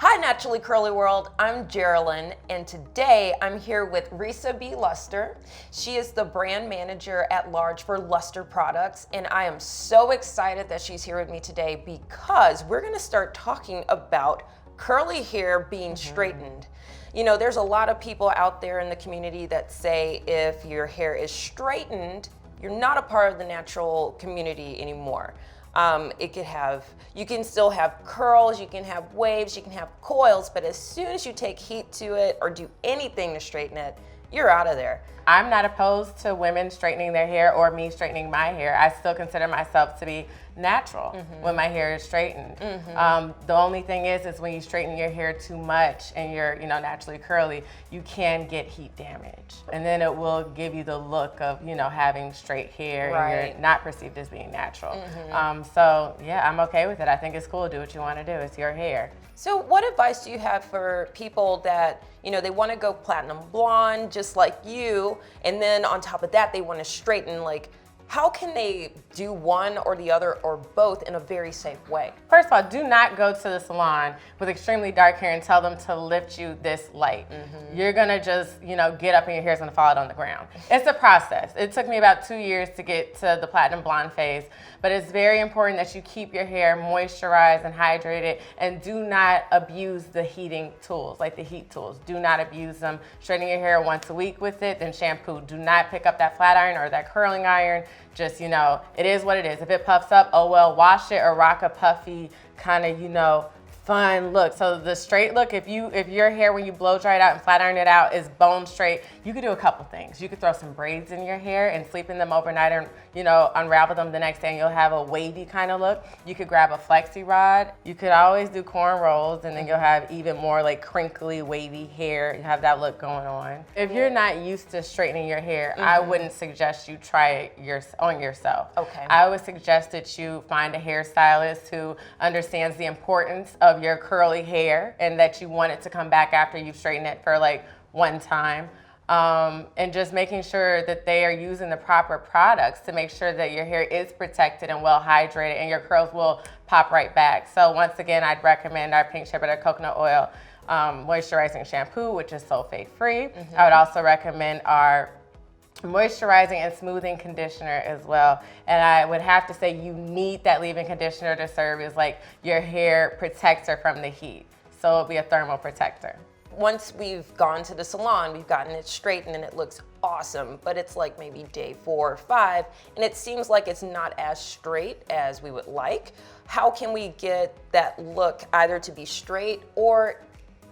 Hi, Naturally Curly World. I'm Gerilyn, and today I'm here with Resa B Luster. She is the brand manager at large for Luster Products, and I am so excited that she's here with me today because we're going to start talking about curly hair being straightened. You know, there's a lot of people out there in the community that say if your hair is straightened, you're not a part of the natural community anymore. You can still have curls, you can have waves, you can have coils, but as soon as you take heat to it or do anything to straighten it, you're out of there. I'm not opposed to women straightening their hair or me straightening my hair. I still consider myself to be natural when my hair is straightened. The only thing is when you straighten your hair too much and you're, naturally curly, you can get heat damage. And then it will give you the look of, having straight hair and you're not perceived as being natural. So yeah, I'm okay with it. I think it's cool. Do what you want to do. It's your hair. So what advice do you have for people that, they want to go platinum blonde just like you, and then on top of that, they want to straighten? Like, how can they do one or the other or both in a very safe way? First of all, do not go to the salon with extremely dark hair and tell them to lift you this light. You're gonna just, get up and your hair's gonna fall out on the ground. It's a process. It took me about 2 years to get to the platinum blonde phase, but it's very important that you keep your hair moisturized and hydrated, and do not abuse the heating tools, like the heat tools. Do not abuse them. Straighten your hair once a week with it, then shampoo. Do not pick up that flat iron or that curling iron. Just, it is what it is. If it puffs up, oh well, wash it or rock a puffy kind of, fun look. So the straight look, if your hair when you blow dry it out and flat iron it out is bone straight, you could do a couple things. You could throw some braids in your hair and sleep in them overnight, and unravel them the next day and you'll have a wavy kind of look. You could grab a flexi rod. You could always do cornrows, and then you'll have even more like crinkly wavy hair. You have that look going on. If you're not used to straightening your hair, I wouldn't suggest you try it on yourself. Okay. I would suggest that you find a hairstylist who understands the importance of your curly hair and that you want it to come back after you've straightened it for like one time. And just making sure that they are using the proper products to make sure that your hair is protected and well hydrated and your curls will pop right back. So once again, I'd recommend our pink shea butter coconut oil moisturizing shampoo, which is sulfate free. I would also recommend our moisturizing and smoothing conditioner as well. And I would have to say you need that leave-in conditioner to serve as like your hair protector from the heat. So it'll be a thermal protector. Once we've gone to the salon, we've gotten it straightened and it looks awesome, but it's like maybe day 4 or 5, and it seems like it's not as straight as we would like. How can we get that look either to be straight, or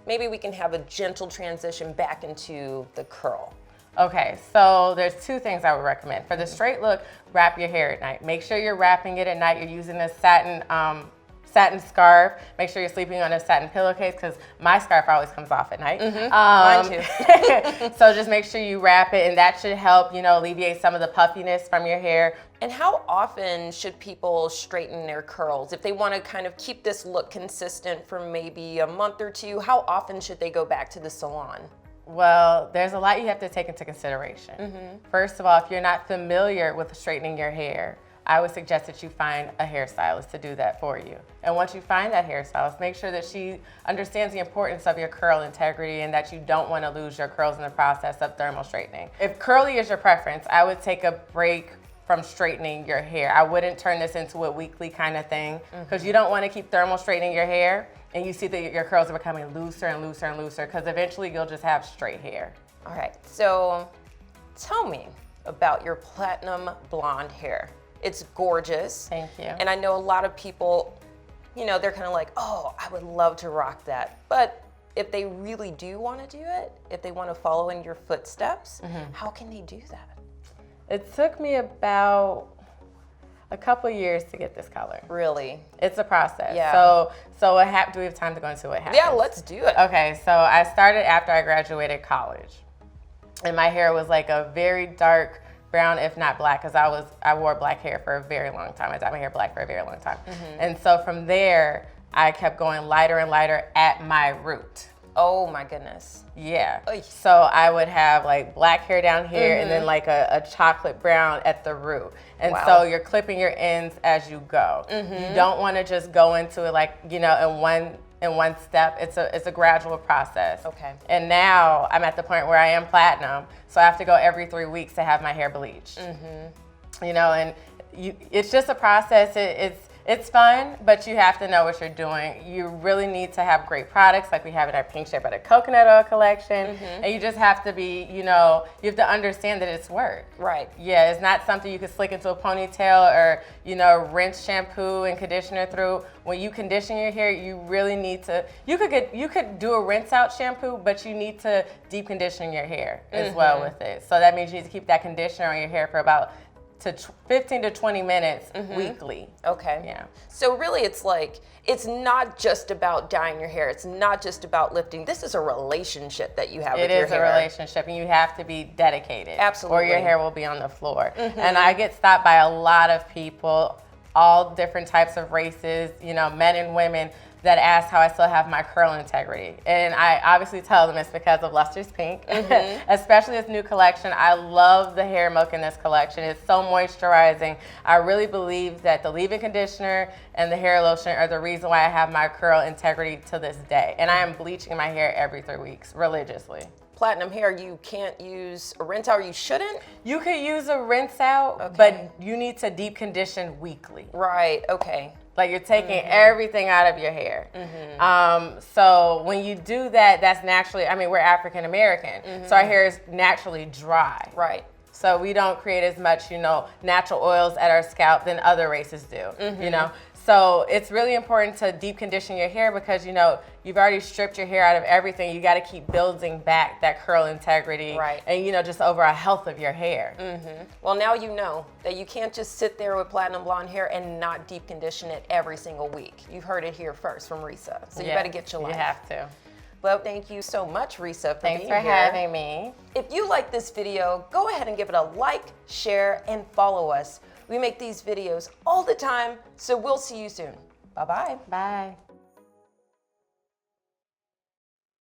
maybe we can have a gentle transition back into the curl? Okay, so there's 2 things I would recommend. For the straight look, wrap your hair at night. Make sure you're wrapping it at night. You're using a satin scarf. Make sure you're sleeping on a satin pillowcase, because my scarf always comes off at night. Mine too. So just make sure you wrap it, and that should help, alleviate some of the puffiness from your hair. And how often should people straighten their curls? If they want to kind of keep this look consistent for maybe a month or 2, how often should they go back to the salon? Well, there's a lot you have to take into consideration. First of all, if you're not familiar with straightening your hair, I would suggest that you find a hairstylist to do that for you. And once you find that hairstylist, make sure that she understands the importance of your curl integrity and that you don't want to lose your curls in the process of thermal straightening. If curly is your preference, I would take a break from straightening your hair. I wouldn't turn this into a weekly kind of thing, because you don't want to keep thermal straightening your hair and you see that your curls are becoming looser and looser and looser, because eventually you'll just have straight hair. All right, so tell me about your platinum blonde hair. It's gorgeous. Thank you. And I know a lot of people, they're kind of like, oh, I would love to rock that. But if they really do want to do it, if they want to follow in your footsteps, how can they do that? It took me about a couple years to get this color. Really? It's a process. Yeah. So do we have time to go into what happened? Yeah, let's do it. Okay, so I started after I graduated college, and my hair was like a very dark brown, if not black, because I wore black hair for a very long time. I dyed my hair black for a very long time. And so from there, I kept going lighter and lighter at my root. Oh my goodness. Yeah. So I would have like black hair down here and then like a chocolate brown at the root. And so you're clipping your ends as you go. You don't want to just go into it like, in one in one step. It's a gradual process. Okay. And now I'm at the point where I am platinum, so I have to go every 3 weeks to have my hair bleached. You know, and it's just a process. It's fun, but you have to know what you're doing. You really need to have great products, like we have in our Pink Shea Butter Coconut Oil collection. And you just have to be, you know, you have to understand that it's work. Right. Yeah, it's not something you can slick into a ponytail or, you know, rinse shampoo and conditioner through. When you condition your hair, you really need to, you could do a rinse out shampoo, but you need to deep condition your hair as well with it. So that means you need to keep that conditioner on your hair for about 15 to 20 minutes weekly. Okay. Yeah. So really it's like, it's not just about dyeing your hair. It's not just about lifting. This is a relationship that you have with your hair. It is a relationship, and you have to be dedicated. Absolutely. Or your hair will be on the floor. And I get stopped by a lot of people, all different types of races, you know, men and women, that ask how I still have my curl integrity. And I obviously tell them it's because of Luster's Pink, especially this new collection. I love the hair milk in this collection. It's so moisturizing. I really believe that the leave-in conditioner and the hair lotion are the reason why I have my curl integrity to this day. And I am bleaching my hair every 3 weeks, religiously. Platinum hair, you can't use a rinse out, or you shouldn't? You could use a rinse out, but you need to deep condition weekly. Right, okay. Like you're taking everything out of your hair. So when you do that, that's naturally, I mean, we're African American, so our hair is naturally dry. Right. So we don't create as much, you know, natural oils at our scalp than other races do, you know? So it's really important to deep condition your hair because, you know, you've already stripped your hair out of everything. You got to keep building back that curl integrity, right, and, you know, just overall health of your hair. Well, now you know that you can't just sit there with platinum blonde hair and not deep condition it every single week. You've heard it here first from Resa. So you better get your life. You have to. Well, thank you so much, Resa, for being here. Thanks for having me. If you like this video, go ahead and give it a like, share, and follow us. We make these videos all the time, so we'll see you soon. Bye-bye. Bye.